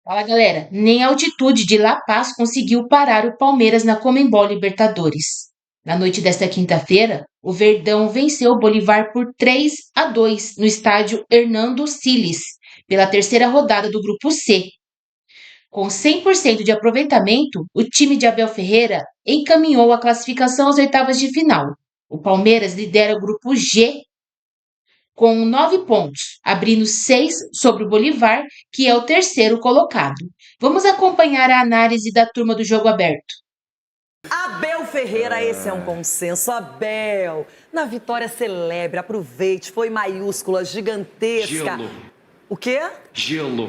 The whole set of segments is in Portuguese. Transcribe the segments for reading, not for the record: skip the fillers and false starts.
Fala, galera. Nem a altitude de La Paz conseguiu parar o Palmeiras na Conmebol Libertadores. Na noite desta quinta-feira, o Verdão venceu o Bolívar por 3-2 no estádio Hernando Siles, pela terceira rodada do Grupo C. Com 100% de aproveitamento, o time de Abel Ferreira encaminhou a classificação às oitavas de final. O Palmeiras lidera o Grupo G com 9 pontos, abrindo 6 sobre o Bolívar, que é o terceiro colocado. Vamos acompanhar a análise da turma do Jogo Aberto. Abel Ferreira, esse é um consenso. Abel, na vitória celebre, aproveite, foi maiúscula, gigantesca. Gelo. O quê? Gelo.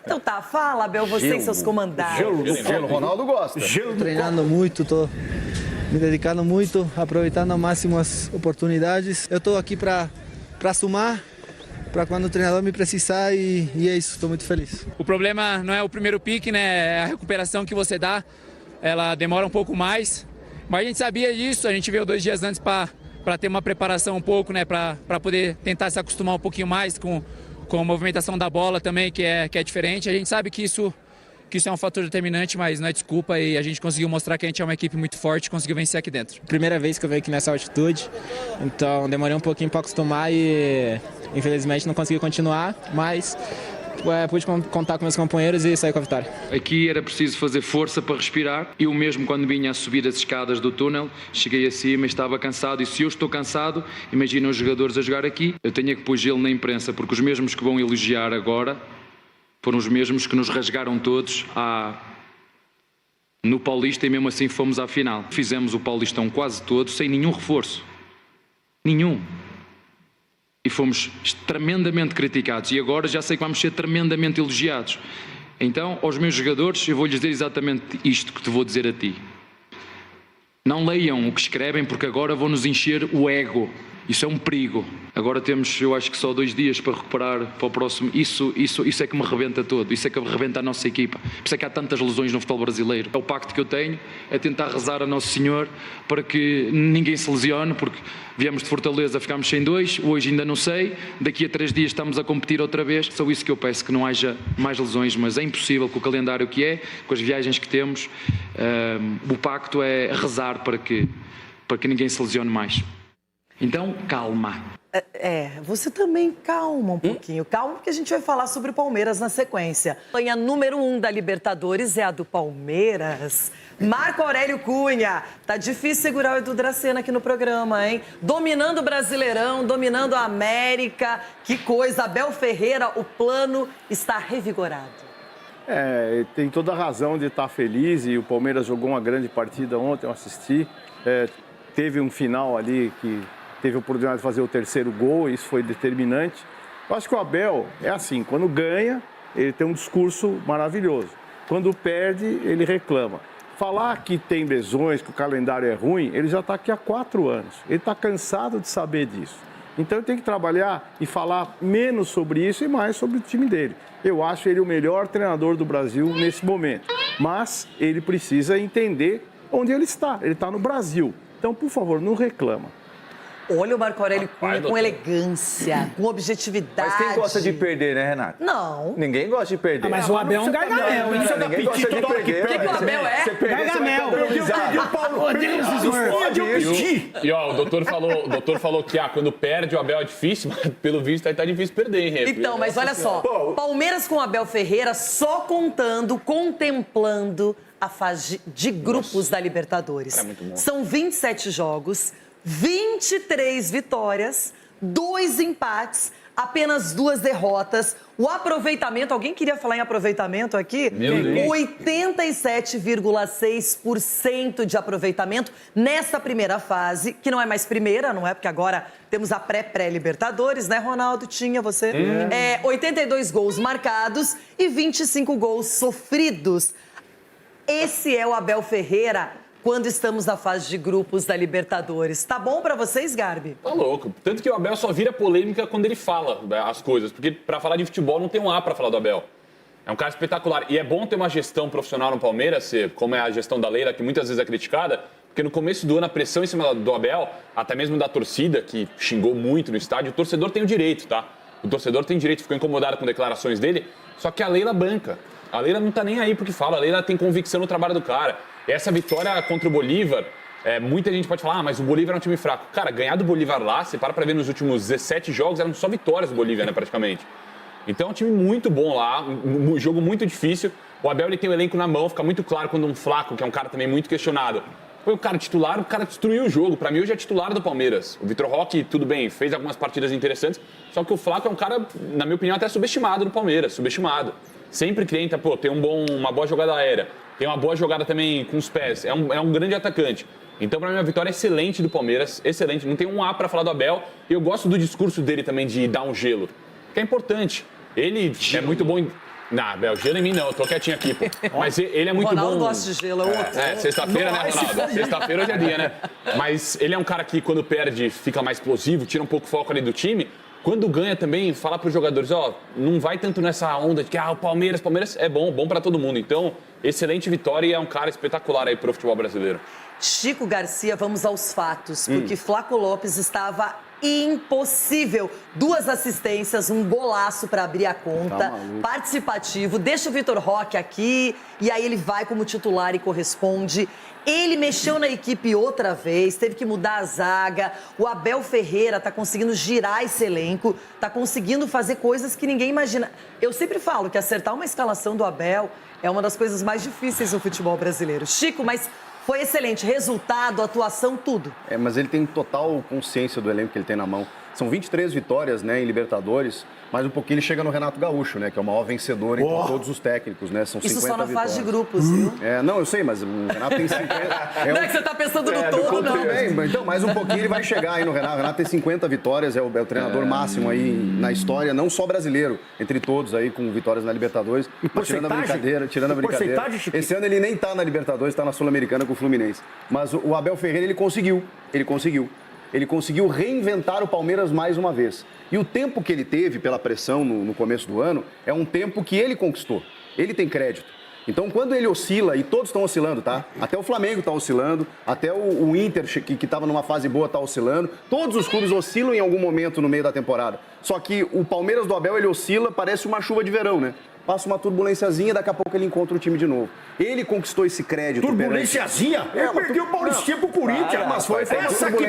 Então tá, fala, Abel, você e seus comandados. Gelo, Ronaldo gosta. Treinando muito, tô me dedicando muito, aproveitando ao máximo as oportunidades. Eu estou aqui para somar, para quando o treinador me precisar e é isso, estou muito feliz. O problema não é o primeiro pique, né? É a recuperação que você dá, ela demora um pouco mais, mas a gente sabia disso, a gente veio 2 dias antes para ter uma preparação um pouco, né? Para poder tentar se acostumar um pouquinho mais com a movimentação da bola também, que é diferente. A gente sabe que isso é um fator determinante, mas não é desculpa, e a gente conseguiu mostrar que a gente é uma equipe muito forte e conseguiu vencer aqui dentro. Primeira vez que eu venho aqui nessa altitude, então demorei um pouquinho para acostumar e infelizmente não consegui continuar, mas pude contar com meus companheiros e sair com a vitória. Aqui era preciso fazer força para respirar. Eu mesmo, quando vinha a subir as escadas do túnel, cheguei acima e estava cansado. E se eu estou cansado, imagina os jogadores a jogar aqui. Eu tenho que pôr gelo na imprensa, porque os mesmos que vão elogiar agora foram os mesmos que nos rasgaram todos no Paulista, e mesmo assim fomos à final. Fizemos o Paulistão quase todo sem nenhum reforço. Nenhum. E fomos tremendamente criticados. E agora já sei que vamos ser tremendamente elogiados. Então, aos meus jogadores, eu vou-lhes dizer exatamente isto que te vou dizer a ti. Não leiam o que escrevem, porque agora vão-nos encher o ego. Isso é um perigo. Agora temos, eu acho que só 2 dias para recuperar para o próximo. Isso é que me rebenta todo. Isso é que rebenta a nossa equipa. Por isso é que há tantas lesões no futebol brasileiro. É o pacto que eu tenho, é tentar rezar a Nosso Senhor para que ninguém se lesione, porque viemos de Fortaleza, ficámos sem 2, hoje ainda não sei, daqui a 3 dias estamos a competir outra vez. Só isso que eu peço, que não haja mais lesões, mas é impossível com o calendário que é, com as viagens que temos. O pacto é rezar para que ninguém se lesione mais. Então, calma. Você também calma um pouquinho. Calma, porque a gente vai falar sobre o Palmeiras na sequência. A campanha número 1 da Libertadores é a do Palmeiras. Marco Aurélio Cunha. Tá difícil segurar o Edu Dracena aqui no programa, hein? Dominando o Brasileirão, dominando a América. Que coisa. Abel Ferreira, o plano está revigorado. Tem toda a razão de estar feliz, e o Palmeiras jogou uma grande partida ontem, eu assisti. Teve um final ali que teve a oportunidade de fazer o terceiro gol, isso foi determinante. Eu acho que o Abel é assim, quando ganha, ele tem um discurso maravilhoso. Quando perde, ele reclama. Falar que tem lesões, que o calendário é ruim, ele já está aqui há 4 anos. Ele está cansado de saber disso. Então ele tem que trabalhar e falar menos sobre isso e mais sobre o time dele. Eu acho ele o melhor treinador do Brasil nesse momento. Mas ele precisa entender onde ele está. Ele está no Brasil. Então, por favor, não reclama. Olha o Marco Aurélio Cunha com elegância, com objetividade. Mas quem gosta de perder, né, Renato? Não. Ninguém gosta de perder. Mas o Abel é um gargamel, hein? Ninguém gosta de perder. O que o Abel é? Gargamel. E ó, o doutor falou que quando perde o Abel é difícil, mas pelo visto aí tá difícil perder, hein, Rê? Então, mas olha só, Palmeiras com Abel Ferreira só contemplando a fase de grupos da Libertadores. São 27 jogos, 23 vitórias, 2 empates, apenas 2 derrotas. O aproveitamento, alguém queria falar em aproveitamento aqui? 87,6% de aproveitamento nessa primeira fase, que não é mais primeira, não é? Porque agora temos a pré-Libertadores, né, Ronaldo? Tinha você? 82 gols marcados e 25 gols sofridos. Esse é o Abel Ferreira quando estamos na fase de grupos da Libertadores. Tá bom pra vocês, Garbi? Tá louco. Tanto que o Abel só vira polêmica quando ele fala as coisas. Porque pra falar de futebol não tem um A pra falar do Abel. É um cara espetacular. E é bom ter uma gestão profissional no Palmeiras, como é a gestão da Leila, que muitas vezes é criticada, porque no começo do ano a pressão em cima do Abel, até mesmo da torcida, que xingou muito no estádio, o torcedor tem o direito, tá? O torcedor tem direito, ficou incomodado com declarações dele, só que a Leila banca. A Leila não tá nem aí porque fala, a Leila tem convicção no trabalho do cara. Essa vitória contra o Bolívar, muita gente pode falar, mas o Bolívar é um time fraco. Cara, ganhar do Bolívar lá, você para pra ver nos últimos 17 jogos, eram só vitórias do Bolívar, né, praticamente. Então é um time muito bom lá, um jogo muito difícil. O Abel ele tem o elenco na mão, fica muito claro quando um Flaco, que é um cara também muito questionado, foi o cara titular, o cara destruiu o jogo. Pra mim, hoje é titular do Palmeiras. O Vitor Roque, tudo bem, fez algumas partidas interessantes, só que o Flaco é um cara, na minha opinião, até subestimado no Palmeiras, subestimado. Sempre que tenta, tem uma boa jogada aérea, tem uma boa jogada também com os pés, é um grande atacante. Então, pra mim, a vitória é excelente do Palmeiras, excelente. Não tem um A pra falar do Abel, e eu gosto do discurso dele também de dar um gelo, que é importante. Ele é muito bom em... Não, Abel, gelo em mim não, eu tô quietinho aqui, pô. Mas ele é muito Ronaldo bom... gosta de gelo, é outro. Sexta-feira, né, Ronaldo? Sexta-feira hoje é dia, né? Mas ele é um cara que, quando perde, fica mais explosivo, tira um pouco o foco ali do time. Quando ganha também, fala pros jogadores, não vai tanto nessa onda de que, o Palmeiras é bom pra todo mundo. Então, excelente vitória e é um cara espetacular aí pro futebol brasileiro. Chico Garcia, vamos aos fatos, porque Flaco Lopes estava impossível. 2 assistências, um golaço para abrir a conta, participativo, deixa o Vitor Roque aqui e aí ele vai como titular e corresponde. Ele mexeu na equipe outra vez, teve que mudar a zaga. O Abel Ferreira tá conseguindo girar esse elenco, tá conseguindo fazer coisas que ninguém imagina. Eu sempre falo que acertar uma escalação do Abel é uma das coisas mais difíceis no futebol brasileiro. Chico, mas foi excelente. Resultado, atuação, tudo. Mas ele tem total consciência do elenco que ele tem na mão. São 23 vitórias, né, em Libertadores, mas um pouquinho ele chega no Renato Gaúcho, né, que é o maior vencedor entre todos os técnicos, né, são 50 Isso só na vitórias. fase de grupos, viu? Não, eu sei, mas o Renato tem 50... Não é que você tá pensando no todo, não. Também, então, mais um pouquinho ele vai chegar aí no Renato. O Renato tem 50 vitórias, é o treinador máximo aí na história, não só brasileiro, entre todos aí, com vitórias na Libertadores. Mas tirando a brincadeira. Esse ano ele nem tá na Libertadores, tá na Sul-Americana com o Fluminense. Mas o Abel Ferreira, ele conseguiu. Ele conseguiu reinventar o Palmeiras mais uma vez. E o tempo que ele teve pela pressão no começo do ano é um tempo que ele conquistou. Ele tem crédito. Então, quando ele oscila, e todos estão oscilando, tá? Até o Flamengo está oscilando, até o Inter, que estava numa fase boa, está oscilando. Todos os clubes oscilam em algum momento no meio da temporada. Só que o Palmeiras do Abel, ele oscila, parece uma chuva de verão, né? Passa uma turbulênciazinha, daqui a pouco ele encontra o time de novo. Ele conquistou esse crédito. Turbulenciazinha? Ele perdeu o Paulistinha pro Corinthians, mas foi essa aqui.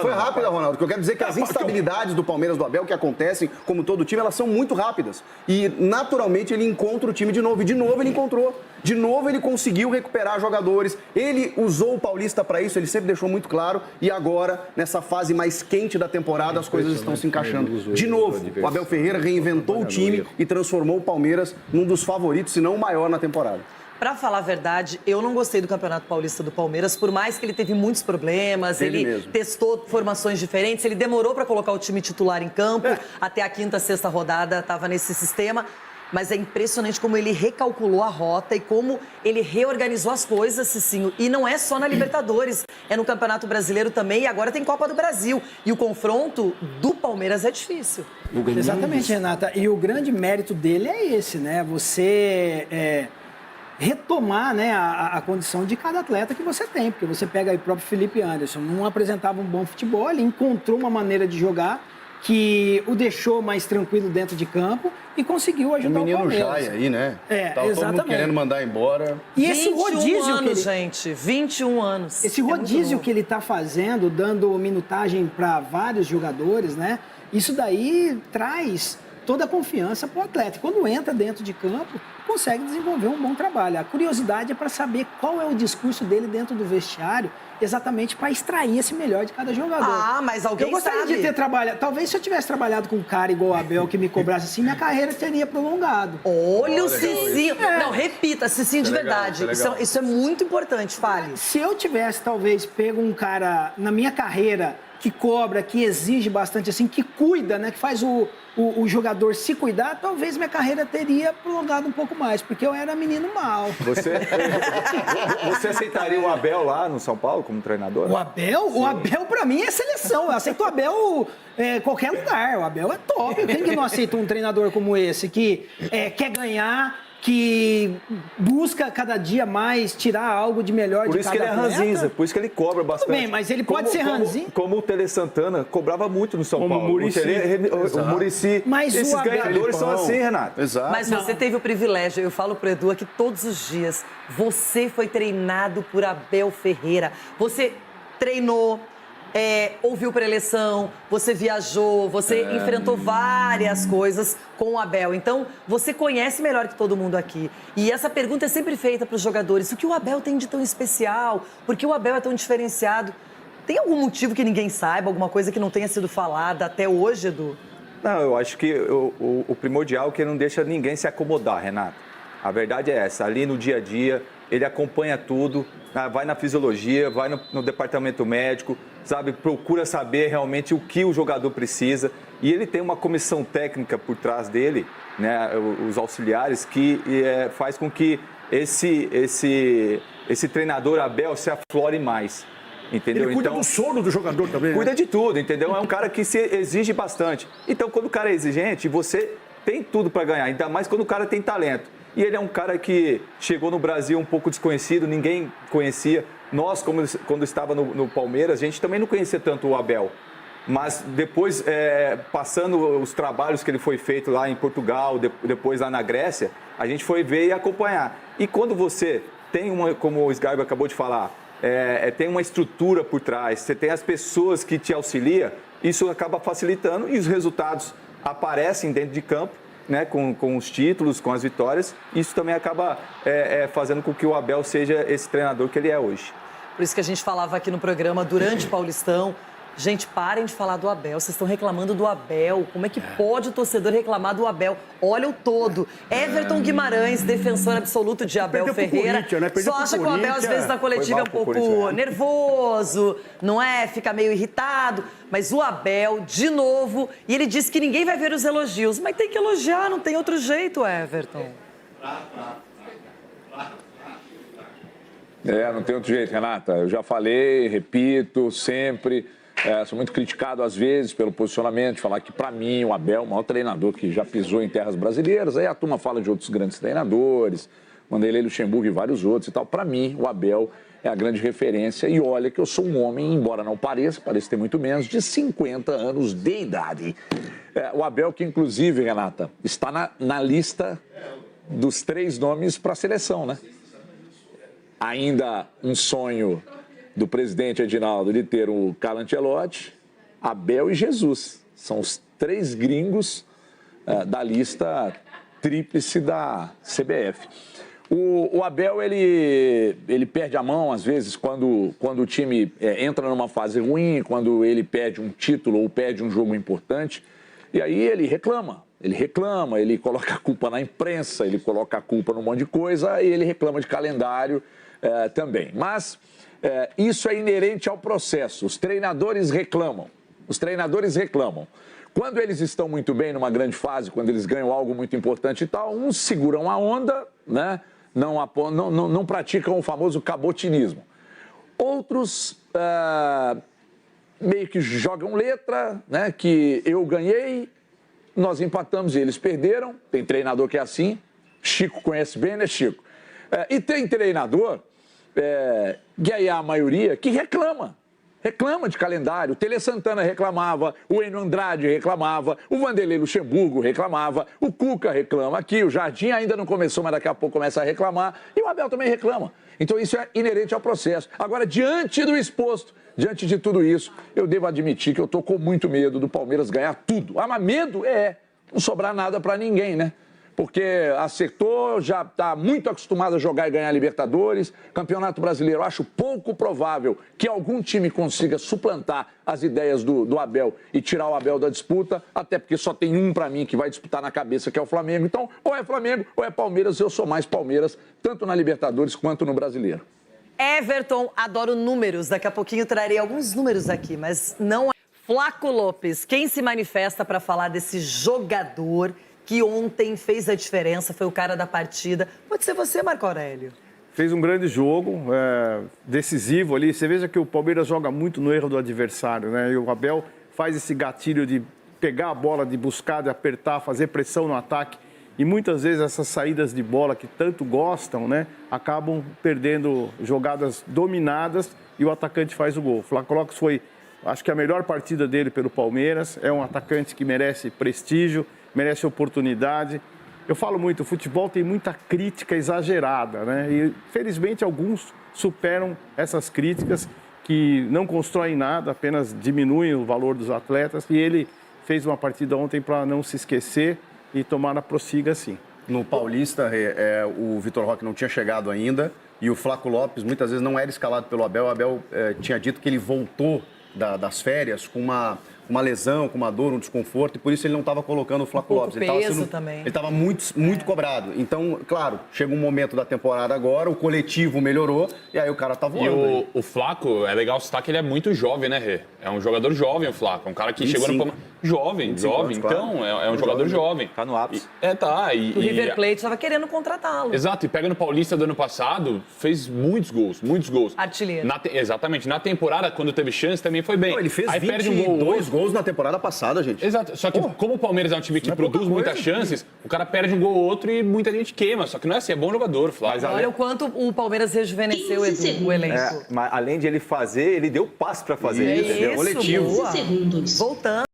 Foi rápida, Ronaldo. O que eu quero dizer é que as instabilidades do Palmeiras do Abel, que acontecem, como todo time, elas são muito rápidas. E, naturalmente, ele encontra o time de novo. E, de novo, ele encontrou. De novo, ele conseguiu recuperar jogadores. Ele usou o Paulista para isso, ele sempre deixou muito claro. E agora, nessa fase mais quente da temporada, as coisas estão se encaixando. De novo, o Abel Ferreira reinventou o time e transformou o Palmeiras num dos favoritos, se não o maior na temporada. Pra falar a verdade, eu não gostei do Campeonato Paulista do Palmeiras, por mais que ele teve muitos problemas, ele testou formações diferentes, ele demorou para colocar o time titular em campo, até a 5ª, 6ª rodada estava nesse sistema. Mas é impressionante como ele recalculou a rota e como ele reorganizou as coisas, Cicinho. E não é só na Libertadores, é no Campeonato Brasileiro também e agora tem Copa do Brasil. E o confronto do Palmeiras é difícil. Exatamente, Renata. E o grande mérito dele é esse, né? Você retomar, né, a condição de cada atleta que você tem. Porque você pega aí o próprio Felipe Anderson, não apresentava um bom futebol, ele encontrou uma maneira de jogar que o deixou mais tranquilo dentro de campo e conseguiu ajudar o Palmeiras. O menino Jai aí, né? Tava todo mundo querendo mandar embora. E esse rodízio anos, que ele... gente, 21 anos. Esse rodízio que ele tá fazendo, dando minutagem para vários jogadores, né? Isso daí traz toda a confiança para o atleta. E quando entra dentro de campo, consegue desenvolver um bom trabalho. A curiosidade é para saber qual é o discurso dele dentro do vestiário, exatamente para extrair esse melhor de cada jogador. Ah, mas alguém sabe. Eu gostaria de ter trabalhado... Talvez se eu tivesse trabalhado com um cara igual o Abel, que me cobrasse assim, minha carreira teria prolongado. Olha o Cicinho. Não, repita, Cicinho de verdade. Isso é muito importante, fale. Se eu tivesse, talvez, pego um cara na minha carreira que cobra, que exige bastante, assim, que cuida, né? Que faz o jogador se cuidar, talvez minha carreira teria prolongado um pouco mais, porque eu era menino mau. Você aceitaria o Abel lá no São Paulo como treinador? O Abel? Sim. O Abel, pra mim, é seleção. Eu aceito o Abel em qualquer lugar. O Abel é top. Quem que não aceita um treinador como esse, que quer ganhar, que busca cada dia mais tirar algo de melhor de cada atleta. Por isso que ele é ranzinza, por isso que ele cobra bastante. Tudo bem, mas ele pode ser ranzinza. Como o Tele Santana cobrava muito no São Paulo. O Muricy. Mas esses ganhadores são assim, Renato. Exato. Mas você teve o privilégio, eu falo pro Edu aqui todos os dias, você foi treinado por Abel Ferreira. Você treinou, ouviu preleção, você viajou, você enfrentou várias coisas com o Abel. Então, você conhece melhor que todo mundo aqui. E essa pergunta é sempre feita para os jogadores. O que o Abel tem de tão especial? Por que o Abel é tão diferenciado? Tem algum motivo que ninguém saiba? Alguma coisa que não tenha sido falada até hoje, Edu? Não, eu acho que o primordial é que não deixa ninguém se acomodar, Renato. A verdade é essa. Ali no dia a dia, ele acompanha tudo, vai na fisiologia, vai no departamento médico, sabe, procura saber realmente o que o jogador precisa. E ele tem uma comissão técnica por trás dele, né, os auxiliares, que faz com que esse treinador Abel se aflore mais. Entendeu? Ele cuida do sono do jogador também. Cuida de tudo, entendeu? É um cara que se exige bastante. Então, quando o cara é exigente, você tem tudo para ganhar, ainda mais quando o cara tem talento. E ele é um cara que chegou no Brasil um pouco desconhecido, ninguém conhecia. Nós, quando estava no Palmeiras, a gente também não conhecia tanto o Abel. Mas depois, passando os trabalhos que ele foi feito lá em Portugal, depois lá na Grécia, a gente foi ver e acompanhar. E quando você tem como o Sgarbi acabou de falar, tem uma estrutura por trás, você tem as pessoas que te auxiliam, isso acaba facilitando e os resultados aparecem dentro de campo, né, com os títulos, com as vitórias. Isso também acaba fazendo com que o Abel seja esse treinador que ele é hoje. Por isso que a gente falava aqui no programa, durante o Paulistão, gente, parem de falar do Abel, vocês estão reclamando do Abel. Como é que pode o torcedor reclamar do Abel? Olha o todo. Everton Guimarães, defensor absoluto de Abel Ferreira, né? Só acha que o Abel, às vezes, na coletiva é um pouco nervoso, não é? Fica meio irritado. Mas o Abel, de novo, e ele disse que ninguém vai ver os elogios. Mas tem que elogiar, não tem outro jeito, Everton. Não tem outro jeito, Renata. Eu já falei, repito, sempre. Sou muito criticado, às vezes, pelo posicionamento, de falar que, para mim, o Abel é o maior treinador que já pisou em terras brasileiras. Aí a turma fala de outros grandes treinadores, Vanderlei Luxemburgo e vários outros e tal. Para mim, o Abel é a grande referência. E olha que eu sou um homem, embora não pareça ter muito menos, de 50 anos de idade. O Abel, que inclusive, Renata, está na lista dos 3 nomes para a seleção, né? Ainda um sonho do presidente Edinaldo de ter o Carlo Ancelotti, Abel e Jesus. São os 3 gringos da lista tríplice da CBF. O Abel, ele perde a mão, às vezes, quando o time entra numa fase ruim, quando ele perde um título ou perde um jogo importante, e aí ele reclama, ele coloca a culpa na imprensa, ele coloca a culpa num monte de coisa, e ele reclama de calendário também. Mas isso é inerente ao processo. Os treinadores reclamam. Quando eles estão muito bem numa grande fase, quando eles ganham algo muito importante e tal, uns seguram a onda, né? Não praticam o famoso cabotinismo. Outros meio que jogam letra, né? Que eu ganhei, nós empatamos e eles perderam. Tem treinador que é assim. Chico conhece bem, né, Chico? E tem treinador, que aí é a maioria, que reclama de calendário. O Tele Santana reclamava, o Enio Andrade reclamava, o Vanderlei Luxemburgo reclamava, o Cuca reclama aqui, o Jardim ainda não começou, mas daqui a pouco começa a reclamar, e o Abel também reclama. Então isso é inerente ao processo. Agora, diante do exposto, diante de tudo isso, eu devo admitir que eu estou com muito medo do Palmeiras ganhar tudo. Mas medo não sobrar nada para ninguém, né? Porque acertou, já está muito acostumado a jogar e ganhar Libertadores. Campeonato Brasileiro, acho pouco provável que algum time consiga suplantar as ideias do Abel e tirar o Abel da disputa, até porque só tem um para mim que vai disputar na cabeça, que é o Flamengo. Então, ou é Flamengo ou é Palmeiras. Eu sou mais Palmeiras, tanto na Libertadores quanto no Brasileiro. Everton, adoro números. Daqui a pouquinho trarei alguns números aqui, mas não é. Flaco Lopes, quem se manifesta para falar desse jogador que ontem fez a diferença, foi o cara da partida? Pode ser você, Marco Aurélio. Fez um grande jogo, decisivo ali. Você veja que o Palmeiras joga muito no erro do adversário, né? E o Abel faz esse gatilho de pegar a bola, de buscar, de apertar, fazer pressão no ataque. E muitas vezes essas saídas de bola que tanto gostam, né, acabam perdendo jogadas dominadas e o atacante faz o gol. O Flaco Lopes foi, acho que a melhor partida dele pelo Palmeiras. É um atacante que merece prestígio, merece oportunidade. Eu falo muito, o futebol tem muita crítica exagerada, né? E felizmente alguns superam essas críticas que não constroem nada, apenas diminuem o valor dos atletas. E ele fez uma partida ontem para não se esquecer e tomara prossiga assim. No Paulista, o Vitor Roque não tinha chegado ainda e o Flaco Lopes muitas vezes não era escalado pelo Abel. O Abel tinha dito que ele voltou das férias com uma lesão, com uma dor, um desconforto, e por isso ele não estava colocando o Flaco Lopes. Ele estava muito cobrado. Então, claro, chega um momento da temporada agora, o coletivo melhorou, e aí o cara tá voando. E o Flaco, é legal citar que ele é muito jovem, né, Rê? É um jogador jovem, o Flaco. É um cara que chegou no... Jovem. Anos, então, claro. É um jogador jovem. Tá no ápice. O River Plate estava querendo contratá-lo. Exato, e pega no Paulista do ano passado, fez muitos gols. Artilheiro. Exatamente. Na temporada, quando teve chance, também foi bem. Não, ele fez aí 22 gols na temporada passada, gente. Exato. Só que como o Palmeiras é um time que produz muitas chances, o cara perde um gol ou outro e muita gente queima. Só que não é assim, é bom jogador, Flávio. Olha o quanto o Palmeiras rejuvenesceu, Edu, o elenco. Mas além de ele fazer, ele deu passe para fazer. Isso, coletivo. boa. Voltando.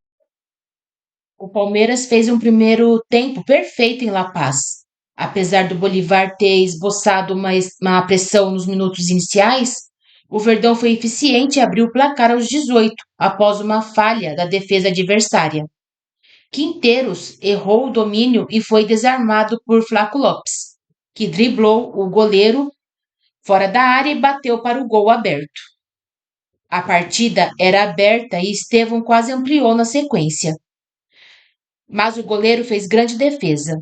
O Palmeiras fez um primeiro tempo perfeito em La Paz. Apesar do Bolívar ter esboçado uma pressão nos minutos iniciais, o Verdão foi eficiente e abriu o placar aos 18, após uma falha da defesa adversária. Quinteiros errou o domínio e foi desarmado por Flaco Lopes, que driblou o goleiro fora da área e bateu para o gol aberto. A partida era aberta e Estevão quase ampliou na sequência. Mas o goleiro fez grande defesa.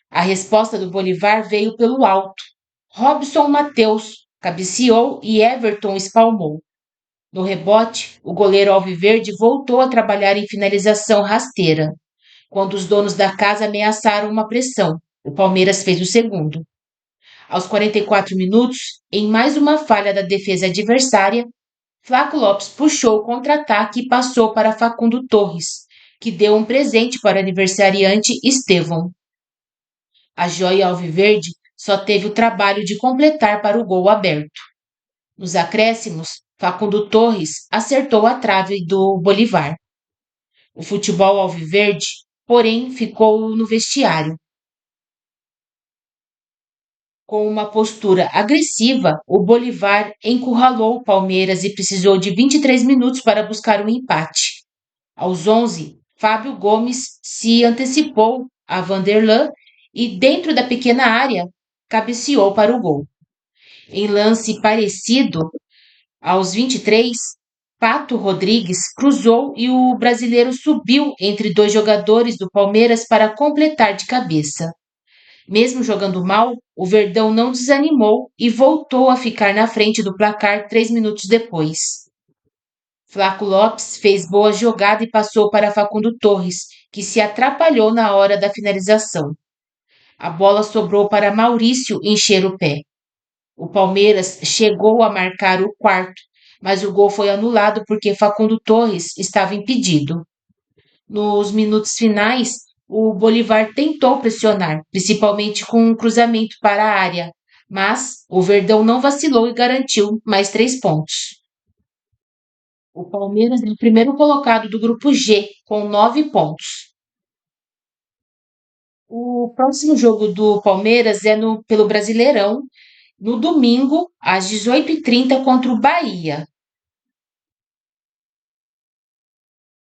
A resposta do Bolívar veio pelo alto. Robson Matheus cabeceou e Everton espalmou. No rebote, o goleiro alviverde voltou a trabalhar em finalização rasteira. Quando os donos da casa ameaçaram uma pressão, o Palmeiras fez o segundo. Aos 44 minutos, em mais uma falha da defesa adversária, Flaco Lopes puxou o contra-ataque e passou para Facundo Torres, que deu um presente para o aniversariante Estevão. A joia alviverde só teve o trabalho de completar para o gol aberto. Nos acréscimos, Facundo Torres acertou a trave do Bolívar. O futebol alviverde, porém, ficou no vestiário. Com uma postura agressiva, o Bolívar encurralou o Palmeiras e precisou de 23 minutos para buscar um empate. Aos 11, Fábio Gomes se antecipou a Vanderlan e, dentro da pequena área, cabeceou para o gol. Em lance parecido, aos 23, Pato Rodrigues cruzou e o brasileiro subiu entre dois jogadores do Palmeiras para completar de cabeça. Mesmo jogando mal, o Verdão não desanimou e voltou a ficar na frente do placar 3 minutos depois. Flaco Lopes fez boa jogada e passou para Facundo Torres, que se atrapalhou na hora da finalização. A bola sobrou para Maurício encher o pé. O Palmeiras chegou a marcar o quarto, mas o gol foi anulado porque Facundo Torres estava impedido. Nos minutos finais, o Bolívar tentou pressionar, principalmente com um cruzamento para a área, mas o Verdão não vacilou e garantiu mais 3 pontos. O Palmeiras é o primeiro colocado do grupo G, com 9 pontos. O próximo jogo do Palmeiras é pelo Brasileirão, no domingo, às 18h30, contra o Bahia.